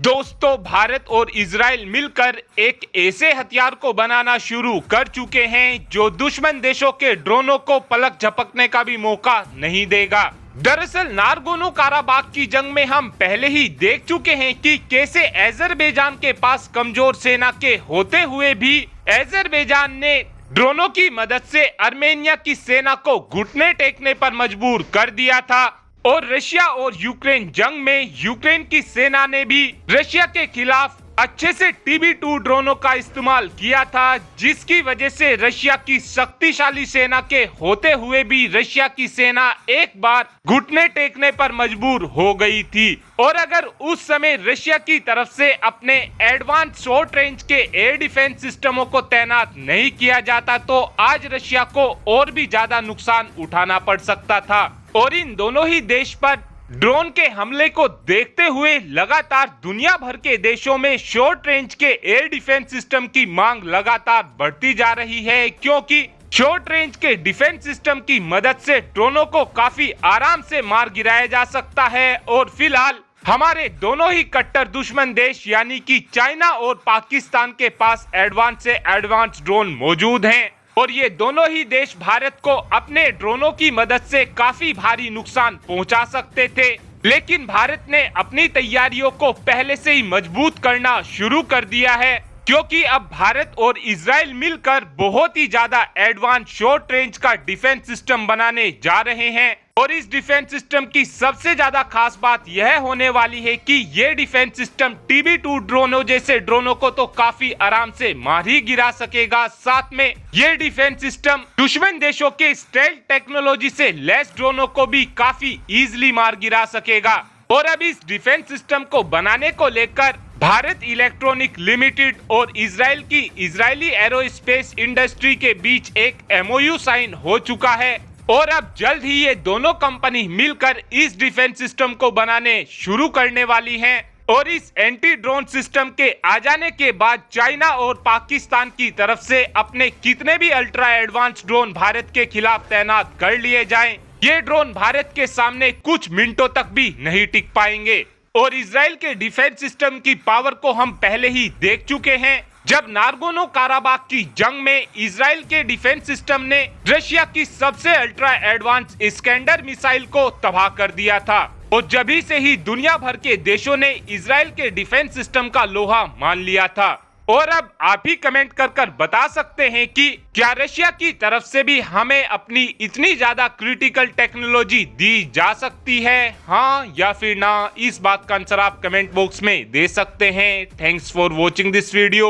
दोस्तों, भारत और इजराइल मिलकर एक ऐसे हथियार को बनाना शुरू कर चुके हैं जो दुश्मन देशों के ड्रोनों को पलक झपकने का भी मौका नहीं देगा। दरअसल नागोर्नो काराबाख की जंग में हम पहले ही देख चुके हैं कि कैसे अजरबैजान के पास कमजोर सेना के होते हुए भी अजरबैजान ने ड्रोनों की मदद से आर्मेनिया की सेना को घुटने टेकने पर मजबूर कर दिया था। और रशिया और यूक्रेन जंग में यूक्रेन की सेना ने भी रशिया के खिलाफ अच्छे से TB2 ड्रोनों का इस्तेमाल किया था, जिसकी वजह से रशिया की शक्तिशाली सेना के होते हुए भी रशिया की सेना एक बार घुटने टेकने पर मजबूर हो गई थी। और अगर उस समय रशिया की तरफ से अपने एडवांस शॉर्ट रेंज के एयर डिफेंस सिस्टमों को तैनात नहीं किया जाता तो आज रशिया को और भी ज्यादा नुकसान उठाना पड़ सकता था। और इन दोनों ही देश पर ड्रोन के हमले को देखते हुए लगातार दुनिया भर के देशों में शॉर्ट रेंज के एयर डिफेंस सिस्टम की मांग लगातार बढ़ती जा रही है, क्योंकि शॉर्ट रेंज के डिफेंस सिस्टम की मदद से ड्रोनों को काफी आराम से मार गिराया जा सकता है। और फिलहाल हमारे दोनों ही कट्टर दुश्मन देश यानी कि चाइना और पाकिस्तान के पास एडवांस से एडवांस ड्रोन मौजूद हैं और ये दोनों ही देश भारत को अपने ड्रोनों की मदद से काफी भारी नुकसान पहुंचा सकते थे, लेकिन भारत ने अपनी तैयारियों को पहले से ही मजबूत करना शुरू कर दिया है, क्योंकि अब भारत और इजराइल मिलकर बहुत ही ज्यादा एडवांस शॉर्ट रेंज का डिफेंस सिस्टम बनाने जा रहे हैं। और इस डिफेंस सिस्टम की सबसे ज्यादा खास बात यह होने वाली है कि ये डिफेंस सिस्टम TB2 ड्रोनों जैसे ड्रोनों को तो काफी आराम से मार ही गिरा सकेगा, साथ में ये डिफेंस सिस्टम दुश्मन देशों के स्टेल्थ टेक्नोलॉजी से लैस ड्रोनों को भी काफी इजीली मार गिरा सकेगा। और अब इस डिफेंस सिस्टम को बनाने को लेकर भारत इलेक्ट्रॉनिक लिमिटेड और इजराइल की इजरायली एरोस्पेस इंडस्ट्री के बीच एक MOU साइन हो चुका है और अब जल्द ही ये दोनों कंपनी मिलकर इस डिफेंस सिस्टम को बनाने शुरू करने वाली हैं। और इस एंटी ड्रोन सिस्टम के आ जाने के बाद चाइना और पाकिस्तान की तरफ से अपने कितने भी अल्ट्रा एडवांस ड्रोन भारत के खिलाफ तैनात कर लिए जाएं, ये ड्रोन भारत के सामने कुछ मिनटों तक भी नहीं टिक पाएंगे। और इजराइल के डिफेंस सिस्टम की पावर को हम पहले ही देख चुके हैं, जब नागोर्नो काराबाख की जंग में इजराइल के डिफेंस सिस्टम ने रशिया की सबसे अल्ट्रा एडवांस इस्कैंडर मिसाइल को तबाह कर दिया था। और जभी से ही दुनिया भर के देशों ने इजराइल के डिफेंस सिस्टम का लोहा मान लिया था। और अब आप ही कमेंट कर बता सकते हैं कि क्या रशिया की तरफ से भी हमें अपनी इतनी ज्यादा क्रिटिकल टेक्नोलॉजी दी जा सकती है, हाँ या फिर ना। इस बात का आंसर आप कमेंट बॉक्स में दे सकते हैं। Thanks for watching this video.